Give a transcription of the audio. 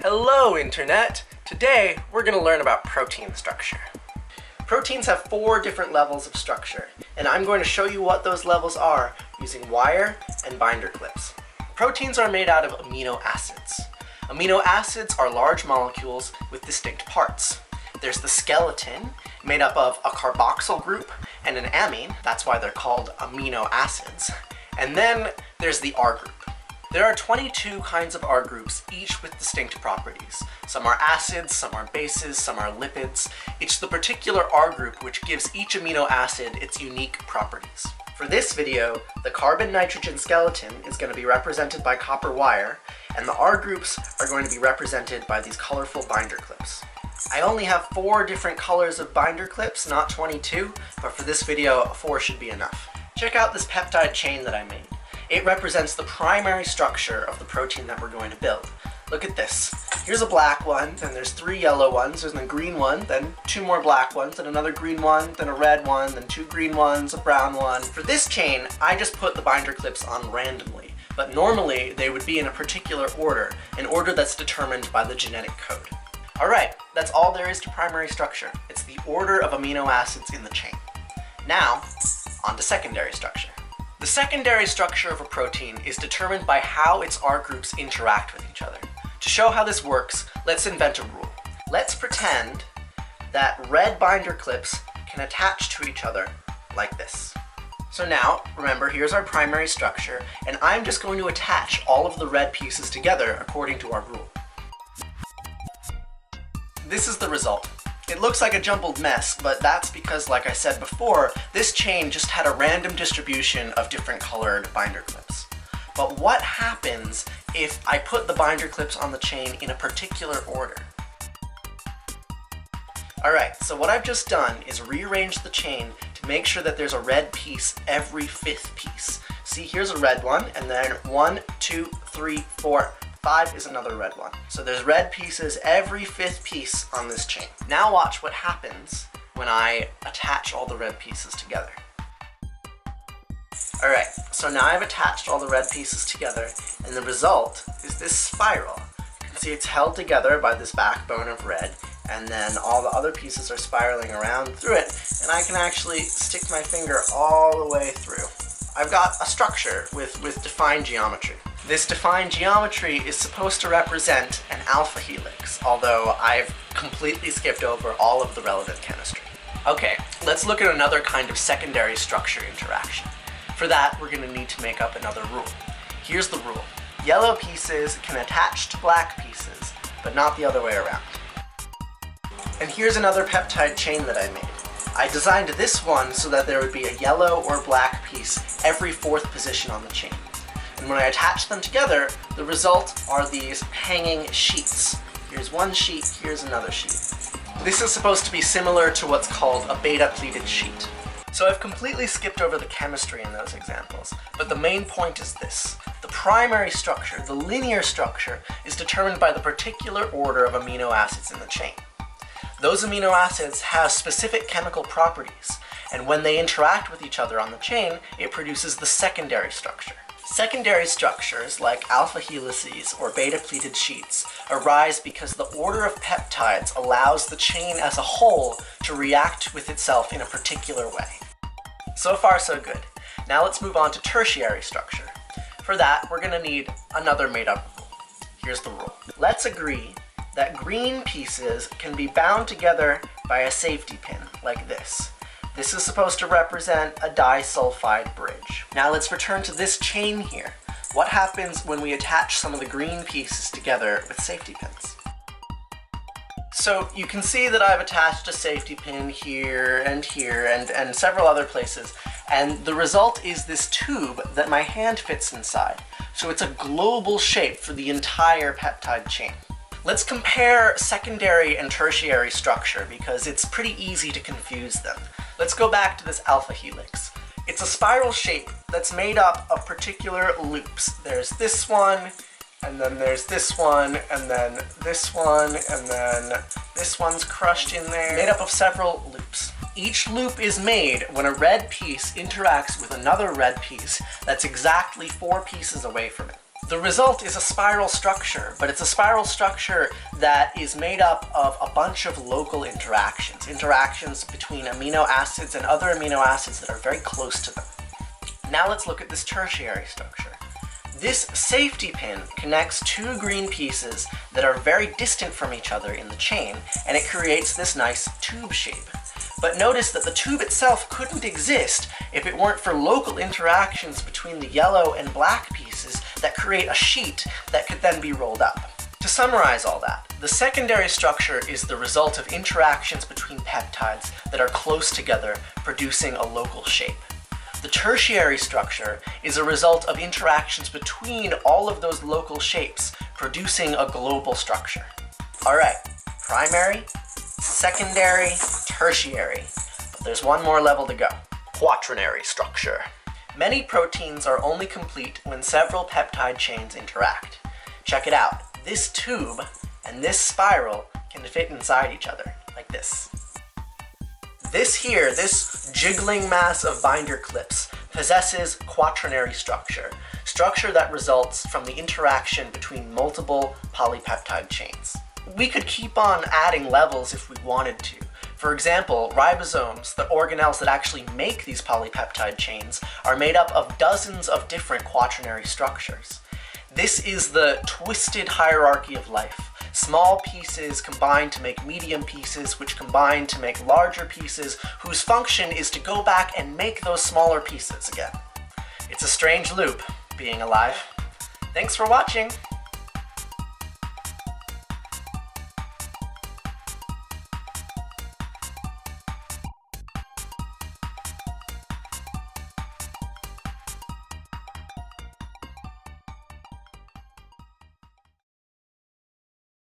Hello, Internet! Today, we're going to learn about protein structure. Proteins have 4 different levels of structure, and I'm going to show you what those levels are using wire and binder clips. Proteins are made out of amino acids. Amino acids are large molecules with distinct parts. There's the skeleton, made up of a carboxyl group and an amine, that's why they're called amino acids. And then there's the R group. There are 22 kinds of R groups, each with distinct properties. Some are acids, some are bases, some are lipids. It's the particular R group which gives each amino acid its unique properties. For this video, the carbon-nitrogen skeleton is going to be represented by copper wire, and the R groups are going to be represented by these colorful binder clips. I only have 4 different colors of binder clips, not 22, but for this video, 4 should be enough. Check out this peptide chain that I made. It represents the primary structure of the protein that we're going to build. Look at this. Here's a black one, then there's 3 yellow ones, there's a green one, then 2 more black ones, then another green one, then a red one, then 2 green ones, a brown one. For this chain, I just put the binder clips on randomly, but normally they would be in a particular order, an order that's determined by the genetic code. Alright, that's all there is to primary structure. It's the order of amino acids in the chain. Now, on to secondary structure. The secondary structure of a protein is determined by how its R groups interact with each other. To show how this works, let's invent a rule. Let's pretend that red binder clips can attach to each other like this. So now, remember, here's our primary structure, and I'm just going to attach all of the red pieces together according to our rule. This is the result. It looks like a jumbled mess, but that's because, like I said before, this chain just had a random distribution of different colored binder clips. But what happens if I put the binder clips on the chain in a particular order? Alright, so what I've just done is rearrange the chain to make sure that there's a red piece every 5th piece. See, here's a red one, and then 1, 2, 3, 4, 5 is another red one. So there's red pieces every 5th piece on this chain. Now watch what happens when I attach all the red pieces together. Alright, so now I've attached all the red pieces together, and the result is this spiral. You can see it's held together by this backbone of red, and then all the other pieces are spiraling around through it, and I can actually stick my finger all the way through. I've got a structure with defined geometry. This defined geometry is supposed to represent an alpha helix, although I've completely skipped over all of the relevant chemistry. Okay, let's look at another kind of secondary structure interaction. For that, we're going to need to make up another rule. Here's the rule. Yellow pieces can attach to black pieces, but not the other way around. And here's another peptide chain that I made. I designed this one so that there would be a yellow or black piece every 4th position on the chain. And when I attach them together, the result are these hanging sheets. Here's one sheet, here's another sheet. This is supposed to be similar to what's called a beta-pleated sheet. So I've completely skipped over the chemistry in those examples, but the main point is this. The primary structure, the linear structure, is determined by the particular order of amino acids in the chain. Those amino acids have specific chemical properties, and when they interact with each other on the chain, it produces the secondary structure. Secondary structures, like alpha helices or beta-pleated sheets, arise because the order of peptides allows the chain as a whole to react with itself in a particular way. So far, so good. Now let's move on to tertiary structure. For that, we're going to need another made-up rule. Here's the rule. Let's agree that green pieces can be bound together by a safety pin, like this. This is supposed to represent a disulfide bridge. Now let's return to this chain here. What happens when we attach some of the green pieces together with safety pins? So you can see that I've attached a safety pin here and several other places, and the result is this tube that my hand fits inside. So it's a global shape for the entire peptide chain. Let's compare secondary and tertiary structure because it's pretty easy to confuse them. Let's go back to this alpha helix. It's a spiral shape that's made up of particular loops. There's this one, and then there's this one, and then this one, and then this one's crushed in there. Made up of several loops. Each loop is made when a red piece interacts with another red piece that's exactly 4 pieces away from it. The result is a spiral structure, but it's a spiral structure that is made up of a bunch of local interactions between amino acids and other amino acids that are very close to them. Now let's look at this tertiary structure. This safety pin connects two green pieces that are very distant from each other in the chain, and it creates this nice tube shape. But notice that the tube itself couldn't exist if it weren't for local interactions between the yellow and black pieces that create a sheet that could then be rolled up. To summarize all that, the secondary structure is the result of interactions between peptides that are close together, producing a local shape. The tertiary structure is a result of interactions between all of those local shapes, producing a global structure. Alright, primary, secondary, tertiary. But there's one more level to go. Quaternary structure. Many proteins are only complete when several peptide chains interact. Check it out. This tube and this spiral can fit inside each other, like this. This jiggling mass of binder clips possesses quaternary structure that results from the interaction between multiple polypeptide chains. We could keep on adding levels if we wanted to. For example, ribosomes, the organelles that actually make these polypeptide chains, are made up of dozens of different quaternary structures. This is the twisted hierarchy of life. Small pieces combine to make medium pieces, which combine to make larger pieces, whose function is to go back and make those smaller pieces again. It's a strange loop, being alive. Thanks for watching!